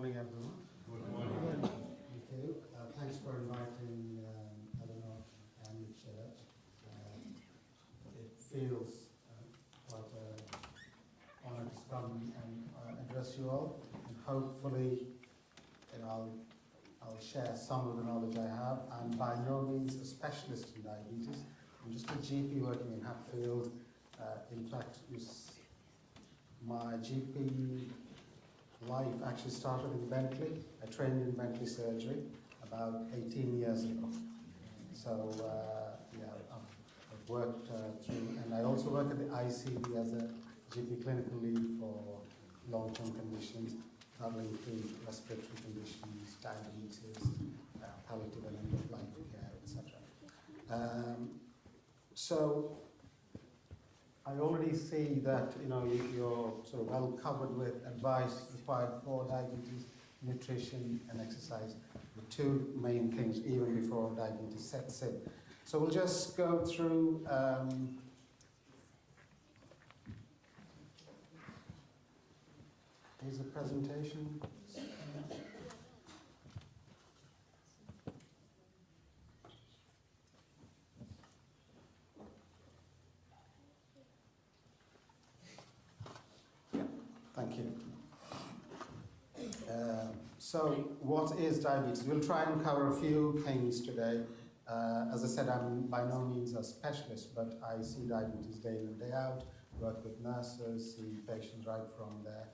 morning, everyone. Good morning. Thank you. Thanks for inviting Eleanor and the church. It feels quite an honour to come and address you all, and hopefully, I'll share some of the knowledge I have. I'm by no means a specialist in diabetes. I'm just a GP working in Hatfield. In fact, my GP life actually started in Bentley. I trained in Bentley surgery about 18 years ago. So, I've worked through, and I also work at the ICB as a GP clinical lead for long-term conditions, covering include respiratory conditions, diabetes, palliative and end-of-life care, etc. So, I already see that you're sort of well covered with advice required for diabetes, nutrition and exercise, the two main things even before diabetes sets in. So we'll just go through here's a presentation. Thank you. So what is diabetes? We'll try and cover a few things today. As I said, I'm by no means a specialist, but I see diabetes day in and day out, work with nurses, see patients right from their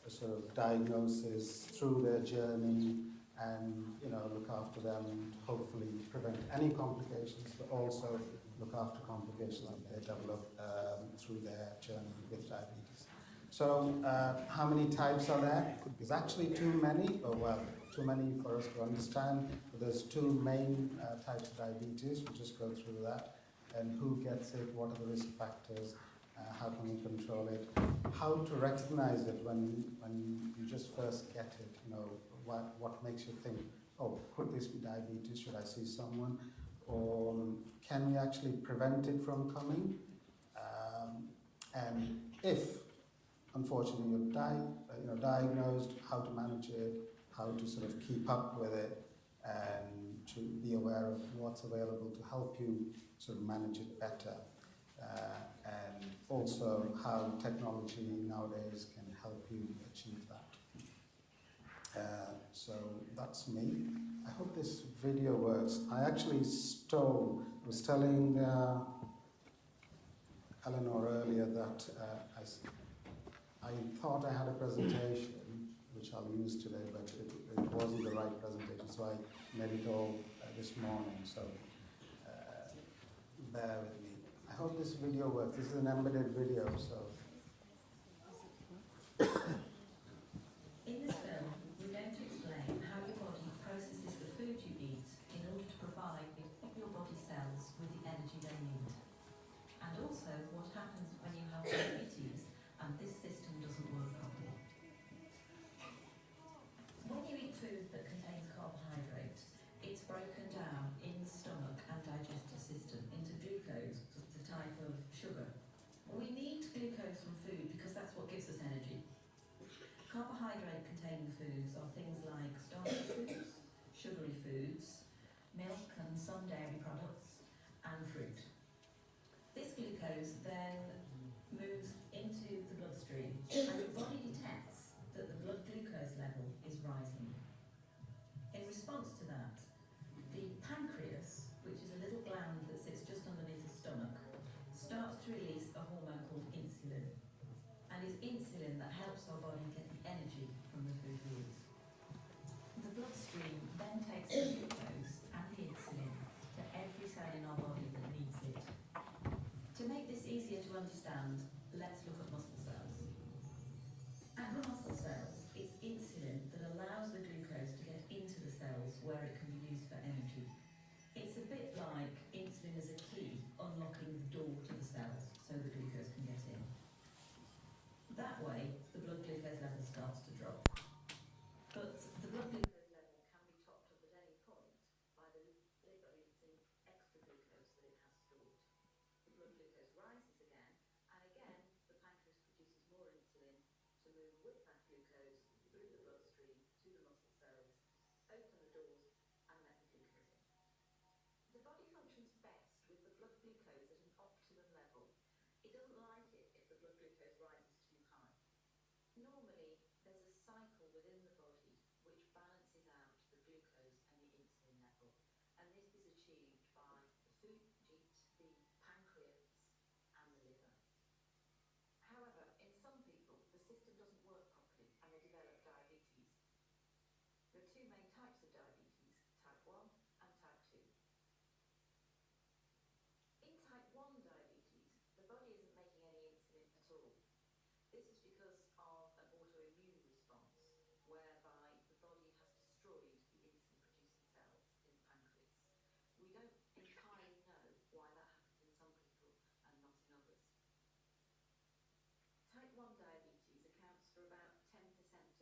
sort of diagnosis through their journey, and look after them and hopefully prevent any complications, but also look after complications that they develop through their journey with diabetes. So how many types are there? There's actually too many, too many for us to understand. But there's two main types of diabetes. We'll just go through that. And who gets it, what are the risk factors, how can we control it, how to recognize it when you just first get it, what makes you think, oh, could this be diabetes, should I see someone, or can we actually prevent it from coming, and if unfortunately you're diagnosed, how to manage it, how to sort of keep up with it, and to be aware of what's available to help you sort of manage it better. And also how technology nowadays can help you achieve that. So that's me. I hope this video works. I actually was telling Eleanor earlier that I thought I had a presentation, which I'll use today, but it wasn't the right presentation, so I made it all this morning, so bear with me. I hope this video works. This is an embedded video, so... In this film, we're going to explain how your body processes the food you eat in order to provide your body cells with the energy they need. And also what happens when you have diabetes and this system doesn't work properly. When you eat food that contains carbohydrates, it's broken down in the stomach and digestive system into glucose, the type of sugar. We need glucose from food because that's what gives us energy. Carbohydrate-containing foods are things like starchy foods, sugary foods, milk and some dairy products, and fruit. This glucose then moves into the bloodstream and your body detects that the blood glucose level is rising. In response to that, the pancreas, which is a little gland that sits just underneath the stomach, starts to release a hormone called insulin. And it's insulin that helps our body get the energy from the food we eat. The bloodstream then takes the glucose and the insulin to every cell in our body that needs it. To make this easier to understand, let's look at muscle cells. At the muscle cells, it's insulin that allows the glucose to get into the cells where it can be used for energy. It's a bit like insulin as a key unlocking the door to the cells so the glucose can get in. That way, the blood glucose level starts to drop. But the blood glucose level can be topped up at any point by the liver eating extra glucose that it has stored. The blood glucose rises again, and again, the pancreas produces more insulin to move with that glucose through the bloodstream to the the blood glucose rises too high. Normally, there's a cycle within the body which balances out the glucose and the insulin level, and this is achieved by the food you eat, the pancreas, and the liver. However, in some people, the system doesn't work properly and they develop diabetes. There are two main types of diabetes, type 1 and type 2. In type 1 diabetes, the body isn't making any insulin at all. This is because of an autoimmune response, whereby the body has destroyed the insulin-producing cells in the pancreas. We don't entirely know why that happens in some people and not in others. Type 1 diabetes accounts for about 10%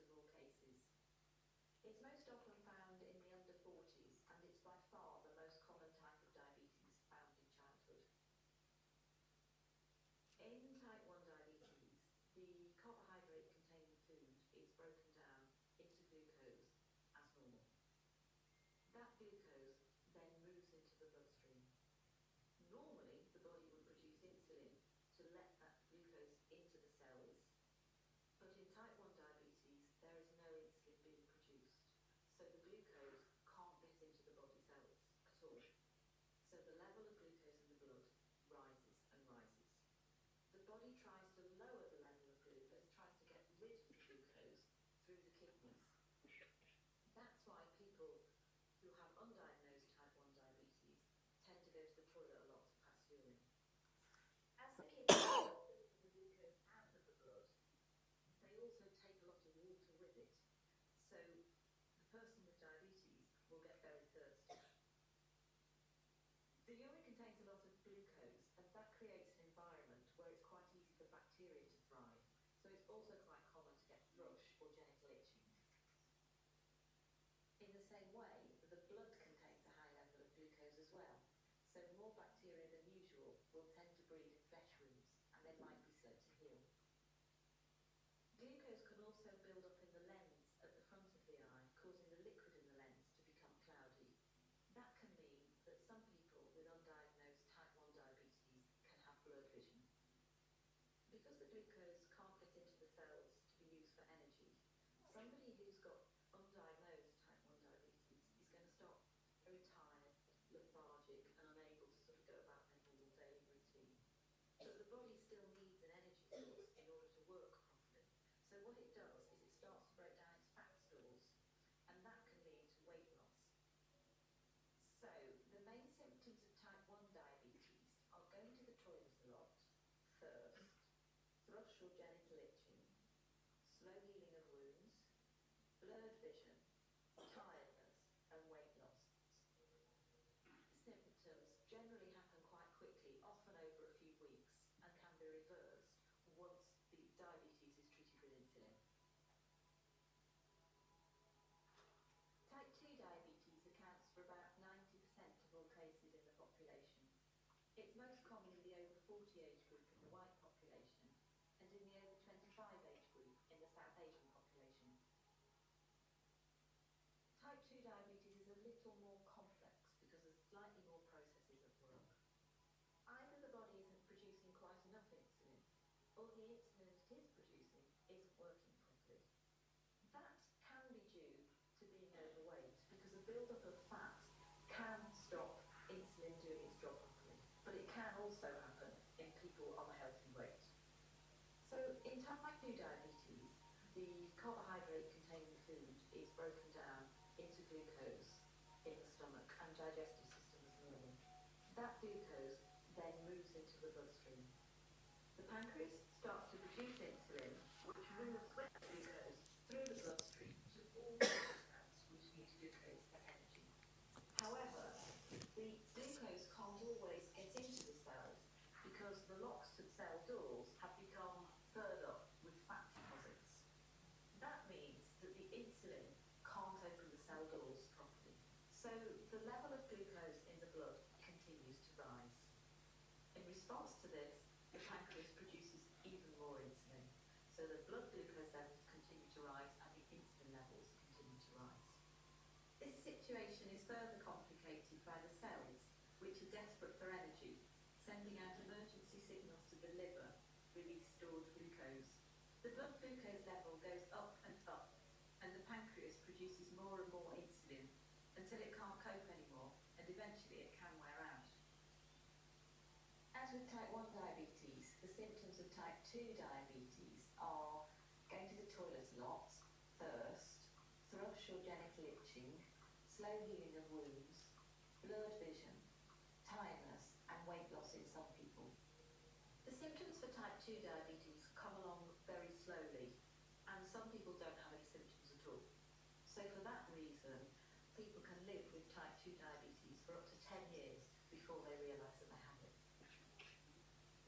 of all cases. It's most often found in the under 40s, and it's by far the most common type of diabetes found in childhood. In type 1 diabetes, the carbohydrate-containing food is broken down into glucose as normal. That glucose then moves into the bloodstream. Normally, the body would produce insulin to let that glucose into the cells, but in type 1 diabetes, there is no insulin being produced, so the glucose can't get into the body cells at all. So the level of glucose in the blood rises and rises. The body tries to lower the level of glucose, tries to get rid of the glucose through the kidneys. That's why people who have undiagnosed type 1 diabetes tend to go to the toilet a lot to pass urine. As the kidneys filter the glucose out of the blood, they also take a lot of water with it. So the person with diabetes will get very thirsty. The urine contains a lot of glucose, and that creates an environment where it's quite easy for bacteria to thrive. So it's also quite common to get thrush or genital itching. In the same way, the blood contains a high level of glucose as well. So more bacteria than usual will tend to breed in flesh wounds, and they might be slow to heal. Glucose can also build up in the lens at the front of the eye, causing the liquid in the lens to become cloudy. That can mean that some people with undiagnosed type 1 diabetes can have blurred vision. Because the glucose can't get into the cells to be used for energy, somebody who's got undiagnosed type 1 diabetes is going to start very tired, lethargic, and unable to sort of go about their normal daily routine. But the body still needs an energy source in order to work properly. So what it does is it starts to break down its fat stores, and that can lead to weight loss. So the main symptoms of type 1 diabetes are going to the toilet a lot, thirst, thrush or genital itching, slow healing of wounds, blurred vision, tiredness, and weight loss. Symptoms generally happen quite quickly, often over a few weeks, and can be reversed once the diabetes is treated with insulin. Type 2 diabetes accounts for about 90% of all cases in the population. It's most common in the over 40 age group in the white population, and in the over 25 age group in the South Asian population. Type 2 diabetes is a little more complex because there's slightly more processes at work. Either the body isn't producing quite enough insulin, or the insulin it is producing isn't working properly. That can be due to being overweight, because a buildup of fat can stop insulin doing its job properly, but it can also happen in people on a healthy weight. So in type 2 diabetes, the carbohydrate-containing food is broken down into glucose in the stomach and digestive system as normal. That glucose then moves into the bloodstream. The pancreas starts to produce insulin, which moves with the glucose through the bloodstream to all the cells which need glucose for energy. However, the glucose can't always get into the cells because the locks to the cell doors have become furred up with fat deposits. That means that the insulin can't open the cell doors properly. So the level of glucose in the blood continues to rise. In response to this, the pancreas produces even more insulin. So the blood glucose levels continue to rise and the insulin levels continue to rise. This situation is further complicated by the cells, which are desperate for energy, sending out emergency signals to the liver, release stored glucose. The blood glucose level goes up, and the pancreas produces more and more insulin until it can't cope anymore, and eventually it can wear out. As with type 1 diabetes, the symptoms of type 2 diabetes are going to the toilet a lot, thirst, thrush or genital itching, slow healing of wounds, blurred vision, tiredness, and weight loss in some people. The symptoms for type 2 diabetes come along very slowly, and some people don't have any symptoms at all. So for that reason, people can live with type 2 diabetes for up to 10 years before they realise that they have it.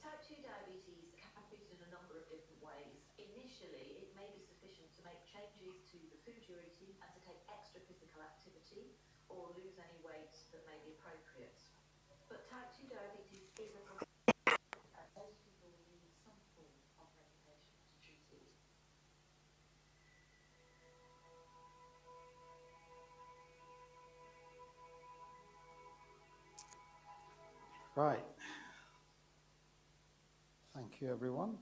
Type 2 diabetes can be treated in a number of different ways. Initially, it may be sufficient to make changes to the food you're eating and to take extra physical activity or lose any weight that may be appropriate. But type 2 diabetes is a condition and most people will need some form of medication to treat it. Right. Thank you, everyone.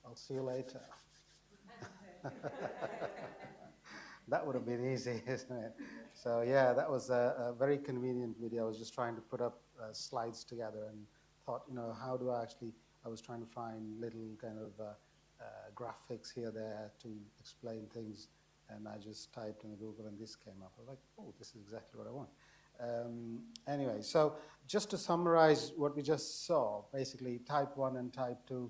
I'll see you later. That would have been easy, isn't it? So yeah, that was a very convenient video. I was just trying to put up slides together and thought, how do I was trying to find little kind of graphics here, there to explain things. And I just typed in Google and this came up. I was like, oh, this is exactly what I want. Anyway, so just to summarize what we just saw, basically type 1 and type 2,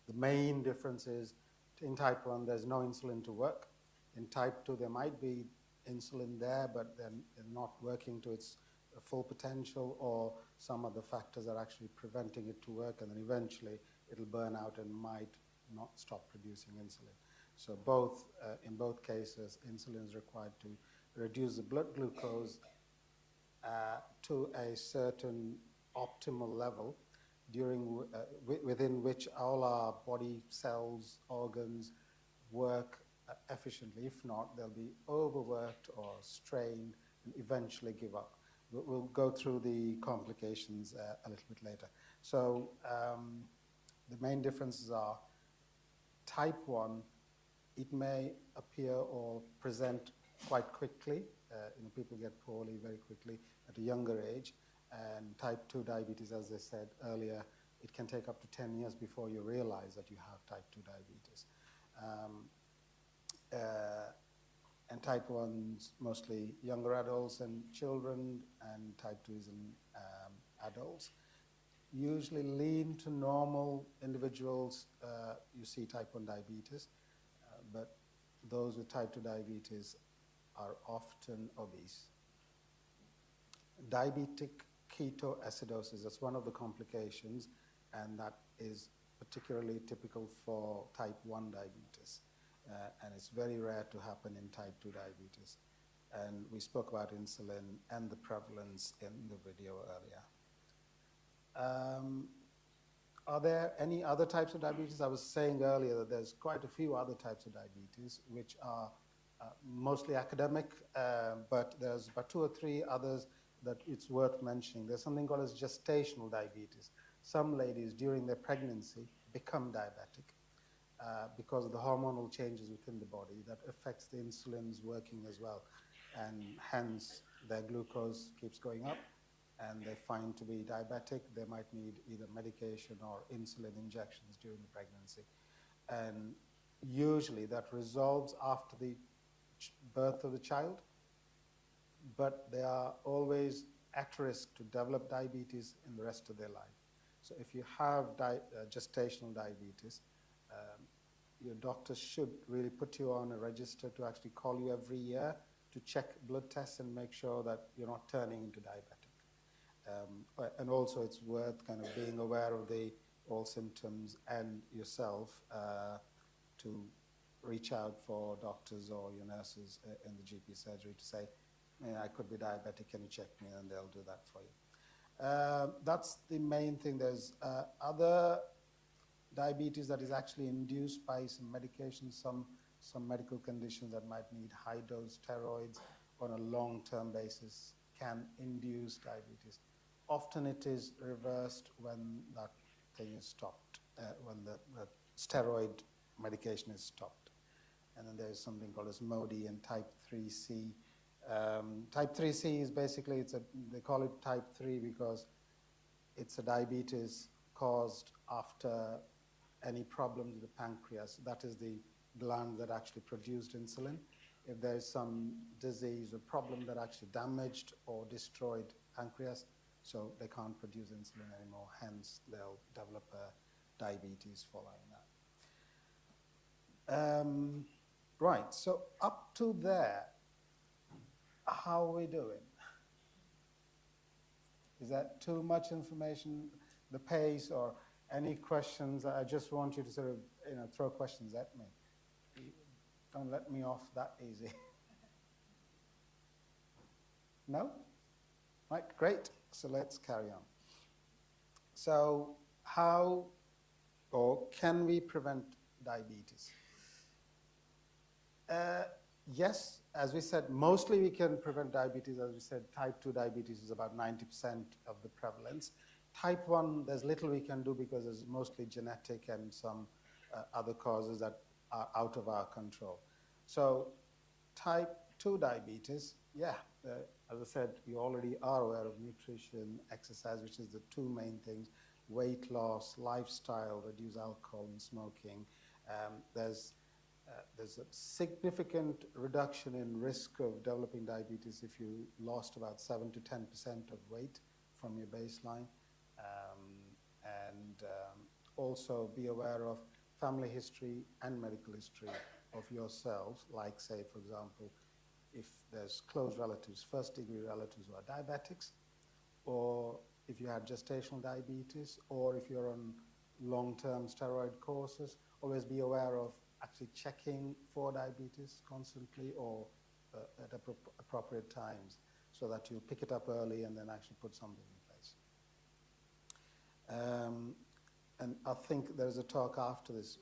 the main difference is in type 1, there's no insulin to work. In type 2, there might be insulin there, but then they're not working to its full potential, or some other factors are actually preventing it to work, and then eventually it'll burn out and might not stop producing insulin. So in both cases, insulin is required to reduce the blood glucose to a certain optimal level within which all our body cells, organs work efficiently. If not, they'll be overworked or strained and eventually give up. We'll go through the complications a little bit later. So the main differences are type 1, it may appear or present quite quickly. People get poorly very quickly at a younger age. And type 2 diabetes, as I said earlier, it can take up to 10 years before you realize that you have type 2 diabetes. And type 1's mostly younger adults and children, and type 2 is in adults. Usually lean to normal individuals, you see type 1 diabetes, but those with type 2 diabetes are often obese. Diabetic ketoacidosis, that's one of the complications, and that is particularly typical for type 1 diabetes. And it's very rare to happen in type 2 diabetes. And we spoke about insulin and the prevalence in the video earlier. Are there any other types of diabetes? I was saying earlier that there's quite a few other types of diabetes, which are mostly academic, but there's about 2 or 3 others that it's worth mentioning. There's something called as gestational diabetes. Some ladies during their pregnancy become diabetic because of the hormonal changes within the body that affects the insulin's working as well. And hence their glucose keeps going up and they find to be diabetic. They might need either medication or insulin injections during the pregnancy. And usually that resolves after the birth of the child, but they are always at risk to develop diabetes in the rest of their life. So if you have gestational diabetes, your doctor should really put you on a register to actually call you every year to check blood tests and make sure that you're not turning into diabetic. And also it's worth kind of being aware of all symptoms and yourself to reach out for doctors or your nurses in the GP surgery to say, I could be diabetic, can you check me? And they'll do that for you. That's the main thing. There's other diabetes that is actually induced by some medications, some medical conditions that might need high-dose steroids on a long-term basis can induce diabetes. Often it is reversed when that thing is stopped, when the steroid medication is stopped. And then there's something called as MODY and type 3C. Type 3C is basically, they call it type 3 because it's a diabetes caused after any problems with the pancreas. That is the gland that actually produced insulin. If there's some disease or problem that actually damaged or destroyed pancreas, so they can't produce insulin anymore, hence they'll develop a diabetes following that. Right, so up to there, how are we doing? Is that too much information, the pace, or any questions? I just want you to sort of, throw questions at me. Don't let me off that easy. No? Right, great. So let's carry on. So how or can we prevent diabetes? Yes, as we said, mostly we can prevent diabetes. As we said, type 2 diabetes is about 90% of the prevalence. Type 1, there's little we can do because it's mostly genetic and some other causes that are out of our control. So type 2 diabetes, yeah, as I said, you already are aware of nutrition, exercise, which is the two main things, weight loss, lifestyle, reduce alcohol and smoking. There's a significant reduction in risk of developing diabetes if you lost about 7 to 10% of weight from your baseline. Also be aware of family history and medical history of yourselves, like say, for example, if there's close relatives, first-degree relatives who are diabetics, or if you had gestational diabetes, or if you're on long-term steroid courses, always be aware of actually checking for diabetes constantly or at appropriate times so that you pick it up early and then actually put something in place. And I think there's a talk after this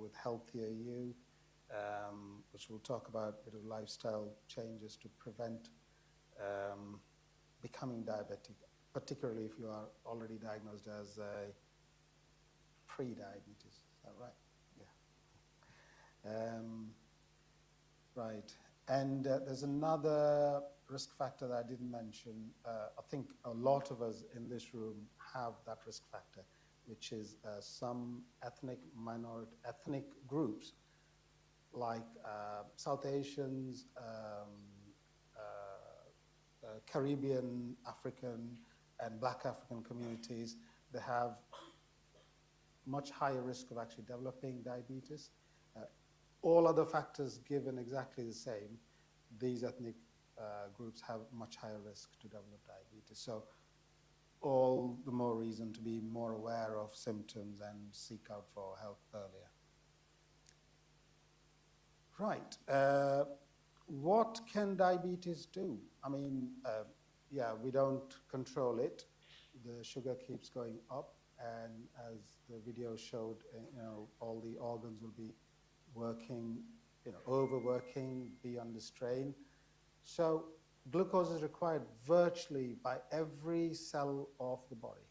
with Healthier You, which will talk about a bit of lifestyle changes to prevent becoming diabetic, particularly if you are already diagnosed as a pre-diabetes. Is that right? Yeah. Right. And there's another risk factor that I didn't mention. I think a lot of us in this room have that risk factor, which is some ethnic groups like South Asians, Caribbean, African, and Black African communities. They have much higher risk of actually developing diabetes. All other factors given exactly the same, these ethnic groups have much higher risk to develop diabetes. So all the more reason to be more aware of symptoms and seek out for help earlier. Right. What can diabetes do? I mean, yeah, we don't control it. The sugar keeps going up, and as the video showed, all the organs will be working, overworking, be under strain. So glucose is required virtually by every cell of the body.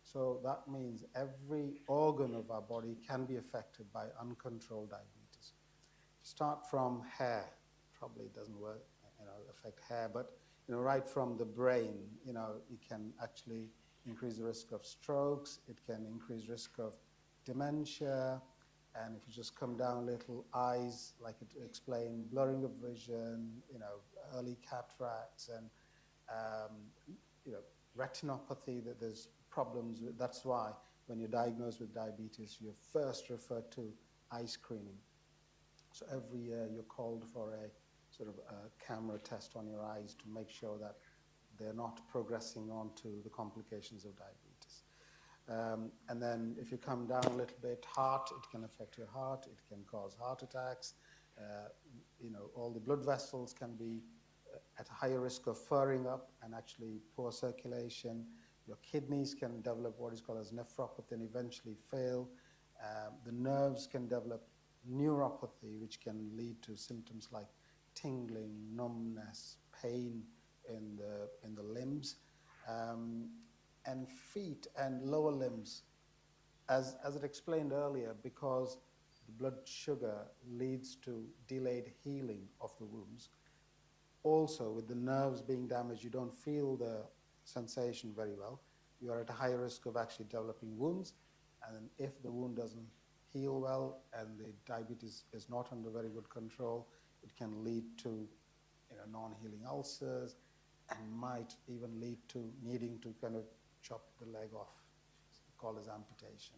So that means every organ of our body can be affected by uncontrolled diabetes. Start from hair, probably doesn't work, affect hair, but right from the brain, it can actually increase the risk of strokes, it can increase risk of dementia, and if you just come down a little, eyes, like it explained, blurring of vision, early cataracts, and retinopathy, that there's problems with. That's why when you're diagnosed with diabetes, you're first referred to eye screening. So every year you're called for a sort of a camera test on your eyes to make sure that they're not progressing on to the complications of diabetes. And then if you come down a little bit, heart, it can affect your heart, it can cause heart attacks. All the blood vessels can be at a higher risk of furring up and actually poor circulation. Your kidneys can develop what is called as nephropathy and eventually fail. The nerves can develop neuropathy, which can lead to symptoms like tingling, numbness, pain in the limbs. And feet and lower limbs as it explained earlier, because the blood sugar leads to delayed healing of the wounds. Also, with the nerves being damaged, you don't feel the sensation very well. You are at a higher risk of actually developing wounds. And if the wound doesn't heal well and the diabetes is not under very good control, it can lead to non-healing ulcers and might even lead to needing to kind of chop the leg off, called as amputation.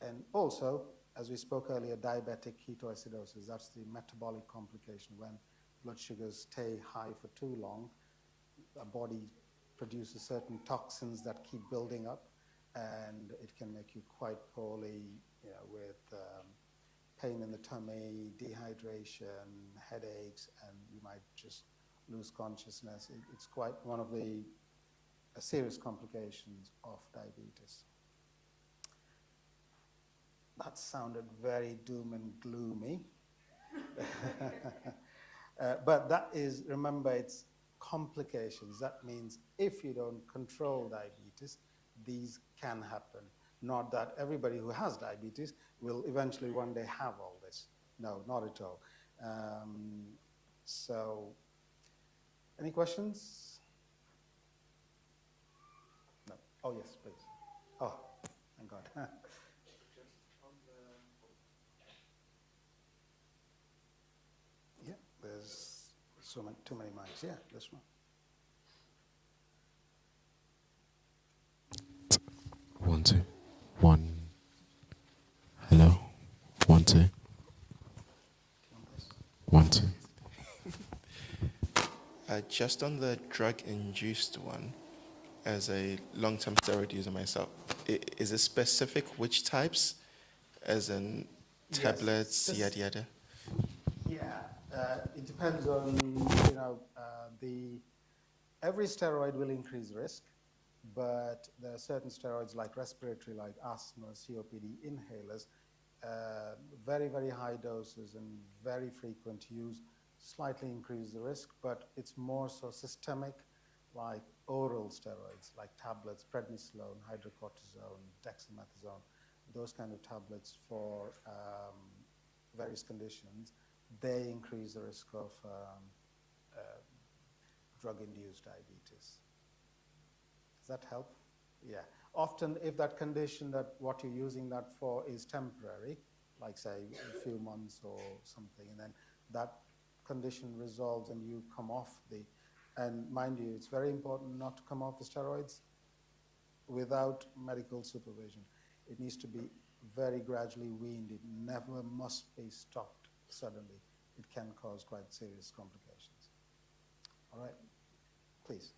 And also, as we spoke earlier, diabetic ketoacidosis, that's the metabolic complication when blood sugars stay high for too long. The body produces certain toxins that keep building up, and it can make you quite poorly, with pain in the tummy, dehydration, headaches, and you might just lose consciousness. It's quite one of the serious complications of diabetes. That sounded very doom and gloomy. But that is, remember, it's complications. That means if you don't control diabetes, these can happen. Not that everybody who has diabetes will eventually one day have all this. No, not at all. So, any questions? No. Oh, yes, please. Oh, thank God. Yeah, there's too many mics. Yeah, this one. 1 2 1. Hello. 1 2 1 2. Just on the drug-induced one, as a long-term steroid user myself, is it specific which types, as in tablets, yes, yada yada? Yeah, it depends on, every steroid will increase risk, but there are certain steroids like respiratory, like asthma, COPD inhalers, very, very high doses and very frequent use slightly increase the risk, but it's more so systemic, like oral steroids, like tablets, prednisolone, hydrocortisone, dexamethasone, those kind of tablets for various conditions. They increase the risk of drug-induced diabetes. Does that help? Yeah. Often, if that condition, that what you're using that for is temporary, like say a few months or something, and then that condition resolves and you come off and mind you, it's very important not to come off the steroids without medical supervision. It needs to be very gradually weaned. It never must be stopped suddenly. It can cause quite serious complications. All right, please.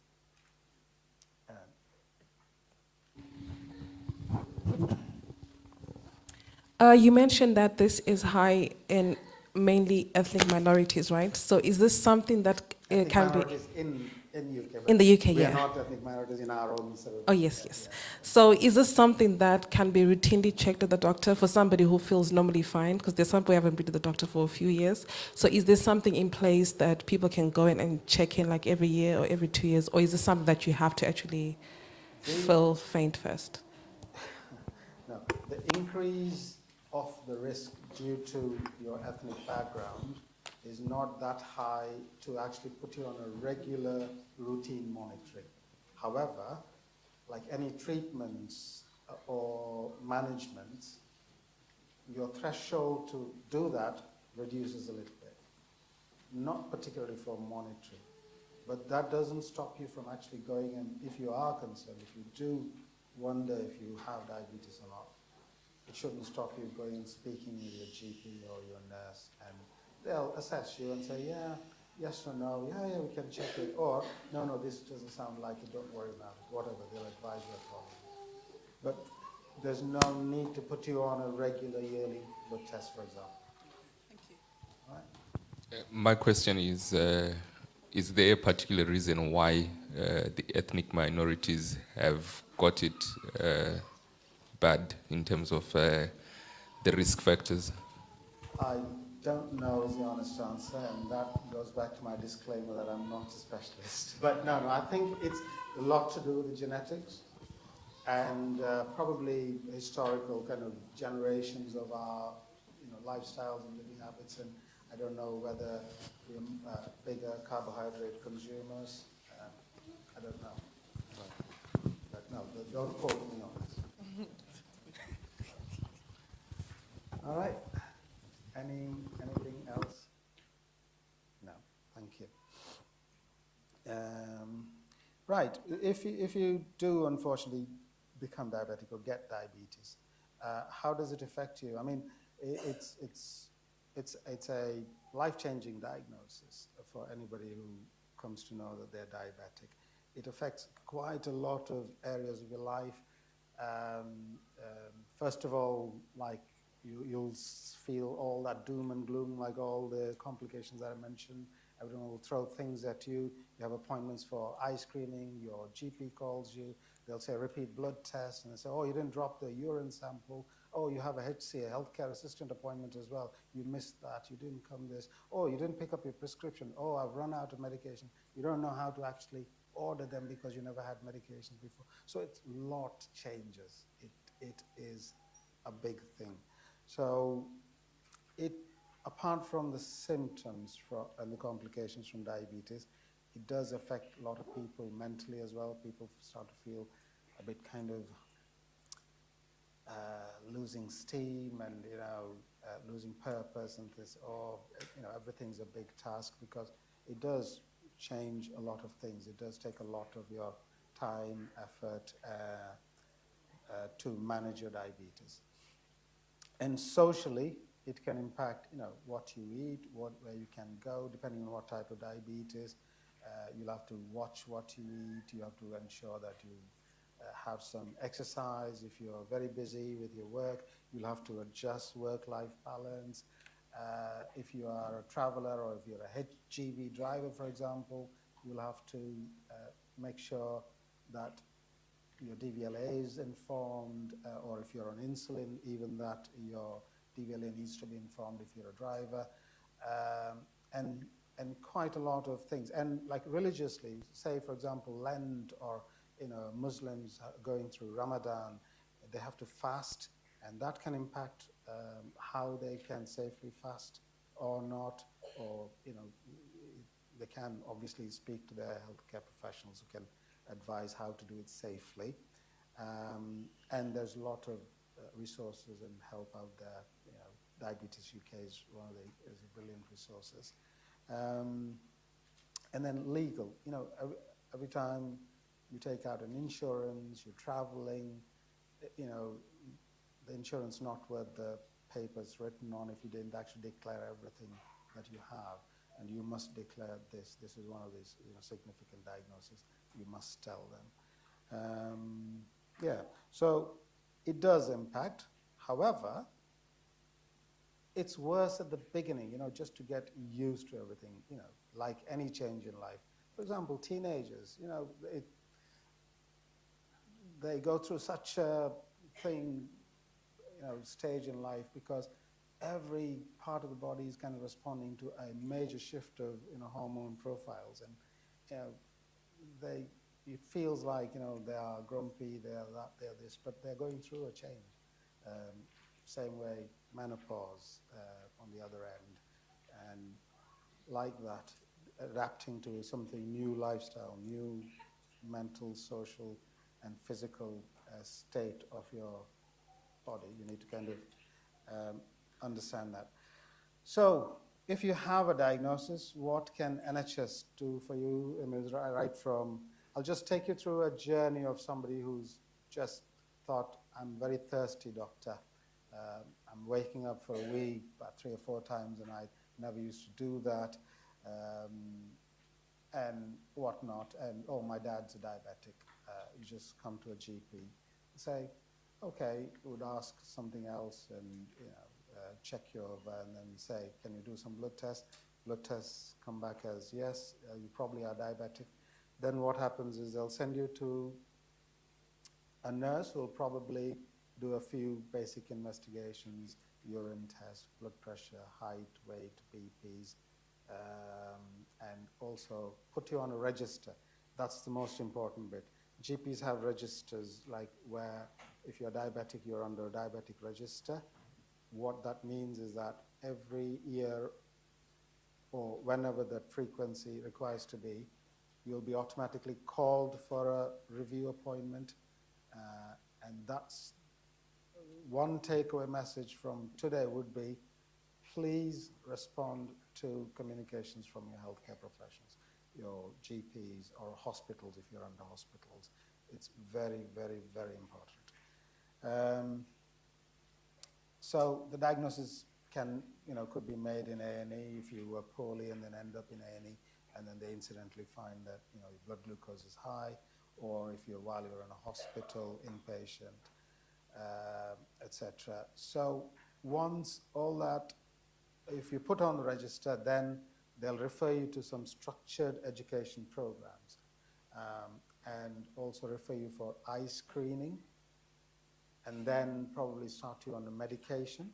You mentioned that this is high in mainly ethnic minorities, right? So is this something that Ethnic can be... minorities in UK. In the UK, we yeah. are not ethnic minorities in our own sort of... Oh, yes, yes. Yeah. So is this something that can be routinely checked at the doctor for somebody who feels normally fine? Because there's some people who haven't been to the doctor for a few years. So is there something in place that people can go in and check in like every year or every 2 years? Or is this something that you have to actually feel faint first? No, the increase of the risk due to your ethnic background is not that high to actually put you on a regular routine monitoring. However, like any treatments or management, your threshold to do that reduces a little bit. Not particularly for monitoring, but that doesn't stop you from actually going, and if you are concerned, if you do wonder if you have diabetes or not, it shouldn't stop you going and speaking with your GP or your nurse, and they'll assess you and say, yeah, yes or no, yeah, we can check it, or no, this doesn't sound like it, don't worry about it, whatever, they'll advise you accordingly. But there's no need to put you on a regular yearly blood test, for example. Thank you. All right. My question is there a particular reason why the ethnic minorities have got it bad in terms of the risk factors? I don't know is the honest answer, and that goes back to my disclaimer that I'm not a specialist. But no, I think it's a lot to do with the genetics. and probably historical kind of generations of our lifestyles and living habits, and I don't know whether we're bigger carbohydrate consumers. I don't know. But no, don't quote me on this. All right. Anything else? No. Thank you. Right. If you do unfortunately become diabetic or get diabetes, how does it affect you? I mean, it's a life-changing diagnosis for anybody who comes to know that they're diabetic. It affects quite a lot of areas of your life. First of all, like you'll feel all that doom and gloom, like all the complications that I mentioned. Everyone will throw things at you. You have appointments for eye screening. Your GP calls you. They'll say repeat blood tests, and they say, oh, you didn't drop the urine sample. Oh, you have a HCA, healthcare assistant appointment as well. You missed that. You didn't come this. Oh, you didn't pick up your prescription. Oh, I've run out of medication. You don't know how to actually order them because you never had medications before. So it's a lot changes. It is a big thing. So apart from the symptoms and the complications from diabetes, it does affect a lot of people mentally as well. People start to feel a bit kind of losing steam and losing purpose and this, or everything's a big task because it does change a lot of things. It does take a lot of your time, effort to manage your diabetes. And socially, it can impact, what you eat, where you can go, depending on what type of diabetes. You'll have to watch what you eat. You have to ensure that you have some exercise. If you're very busy with your work, you'll have to adjust work-life balance. If you are a traveler or if you're a HGV driver, for example, you'll have to make sure that your DVLA is informed, or if you're on insulin, even that your DVLA needs to be informed if you're a driver, and quite a lot of things. And like religiously, say for example, Lent, or Muslims going through Ramadan, they have to fast, and that can impact how they can safely fast or not, or they can obviously speak to their healthcare professionals who can advise how to do it safely. And there's a lot of resources and help out there. Diabetes UK is a brilliant resources. And then legal, every time you take out an insurance, you're traveling, the insurance not worth the papers written on if you didn't actually declare everything that you have. And you must declare this. This is one of these significant diagnoses. You must tell them. Yeah, so it does impact. However, it's worse at the beginning, just to get used to everything, like any change in life. For example, teenagers, they go through such a stage in life because every part of the body is kind of responding to a major shift of hormone profiles, and it feels like they are grumpy, they are that, they are this, but they're going through a change. Same way menopause on the other end, and like that, adapting to something new lifestyle, new mental, social, and physical state of your body. You need to kind of understand that. So if you have a diagnosis, what can NHS do for you? I mean, right from, I'll just take you through a journey of somebody who's just thought, I'm very thirsty, doctor. I'm waking up for a week about 3 or 4 times, and I never used to do that, and whatnot. And oh, my dad's a diabetic. You just come to a GP, say, okay, we would ask something else, and check you over, and then say, can you do some blood tests? Blood tests come back as yes, you probably are diabetic. Then what happens is they'll send you to a nurse who will probably do a few basic investigations, urine test, blood pressure, height, weight, BPs, and also put you on a register. That's the most important bit. GPs have registers, like where if you're diabetic, you're under a diabetic register. What that means is that every year or whenever that frequency requires to be, you'll be automatically called for a review appointment. And that's one takeaway message from today would be, please respond to communications from your healthcare professionals, your GPs or hospitals if you're under hospitals. It's very, very, very important. So the diagnosis could be made in A&E if you were poorly and then end up in A&E, and then they incidentally find that your blood glucose is high, or if while you're in a hospital, inpatient, etc. So once all that, if you put on the register, then they'll refer you to some structured education programs, and also refer you for eye screening, and then probably start you on a medication,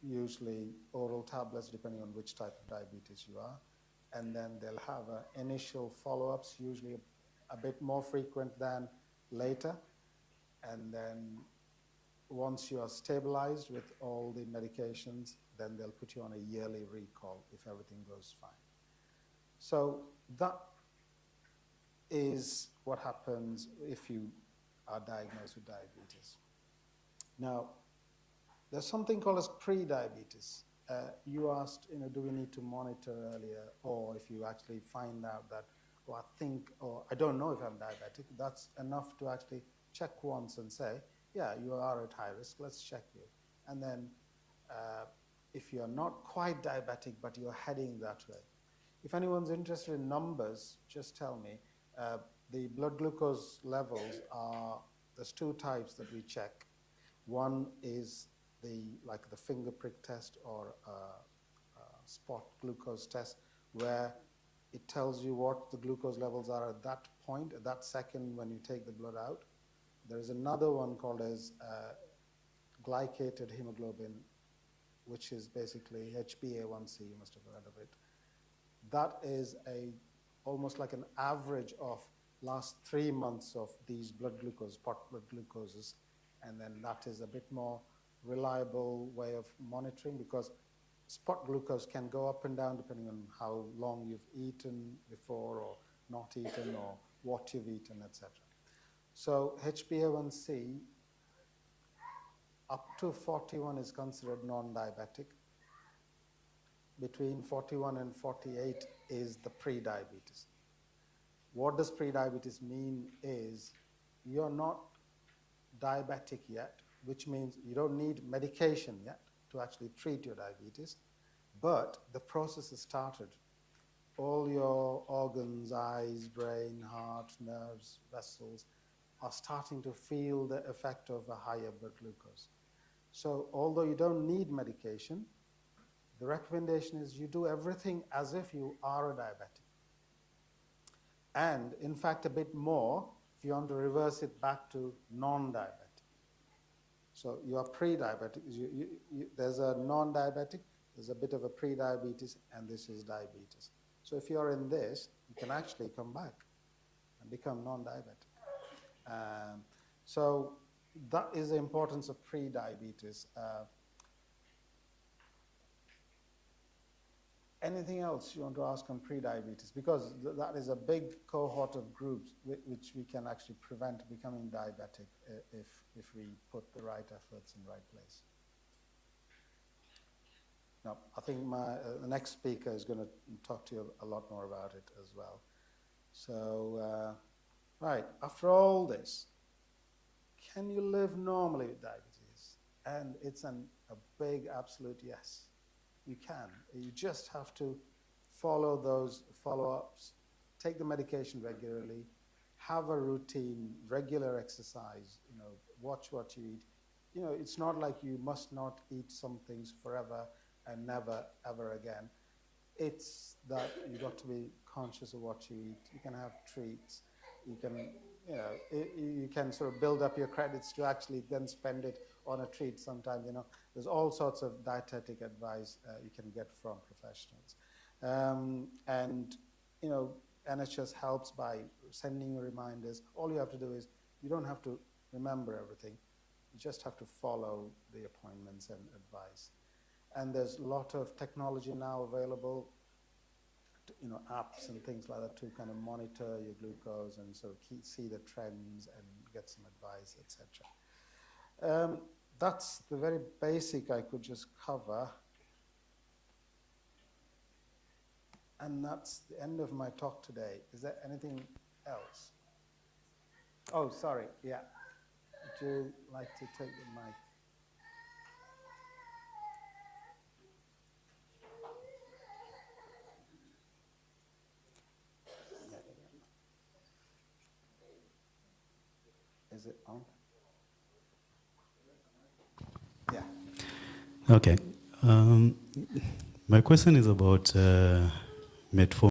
usually oral tablets depending on which type of diabetes you are. And then they'll have initial follow-ups, usually a bit more frequent than later. And then once you are stabilized with all the medications, then they'll put you on a yearly recall if everything goes fine. So that is what happens if you are diagnosed with diabetes. Now, there's something called as pre-diabetes. You asked, do we need to monitor earlier, or if you actually find out that, I don't know if I'm diabetic, that's enough to actually check once and say, yeah, you are at high risk, let's check you. And then if you're not quite diabetic, but you're heading that way. If anyone's interested in numbers, just tell me. The blood glucose levels there's two types that we check. One is like the finger prick test or spot glucose test, where it tells you what the glucose levels are at that point, at that second when you take the blood out. There's another one called as glycated hemoglobin, which is basically HbA1c, you must have heard of it. That is almost like an average of last 3 months of these blood glucose, spot blood glucoses, and then that is a bit more reliable way of monitoring, because spot glucose can go up and down depending on how long you've eaten before or not eaten, or what you've eaten, etc. So HbA1c up to 41 is considered non-diabetic. Between 41 and 48 is the pre-diabetes. What does pre-diabetes mean is you're not diabetic yet, which means you don't need medication yet to actually treat your diabetes, but the process has started. All your organs, eyes, brain, heart, nerves, vessels are starting to feel the effect of a higher blood glucose. So although you don't need medication, the recommendation is you do everything as if you are a diabetic. And in fact, a bit more if you want to reverse it back to non-diabetic. So you are pre-diabetic. There's a non-diabetic, there's a bit of a pre-diabetes, and this is diabetes. So if you're in this, you can actually come back and become non-diabetic. So that is the importance of pre-diabetes. Anything else you want to ask on pre-diabetes? Because that is a big cohort of groups which we can actually prevent becoming diabetic if we put the right efforts in the right place. Now, I think the next speaker is going to talk to you a lot more about it as well. So, right, after all this, can you live normally with diabetes? And it's a big absolute yes. You can. You just have to follow those follow-ups, take the medication regularly, have a routine, regular exercise, watch what you eat. It's not like you must not eat some things forever and never, ever again. It's that you got to be conscious of what you eat. You can have treats. You can, you can sort of build up your credits to actually then spend it on a treat sometimes, There's all sorts of dietetic advice you can get from professionals. And, NHS helps by sending you reminders. All you have to do is, you don't have to remember everything. You just have to follow the appointments and advice. And there's a lot of technology now available, apps and things like that to kind of monitor your glucose and sort of see the trends and get some advice, etc. That's the very basic I could just cover. And that's the end of my talk today. Is there anything else? Oh, sorry, yeah. Would you like to take the mic? Is it on? Yeah. Okay. My question is about metformin.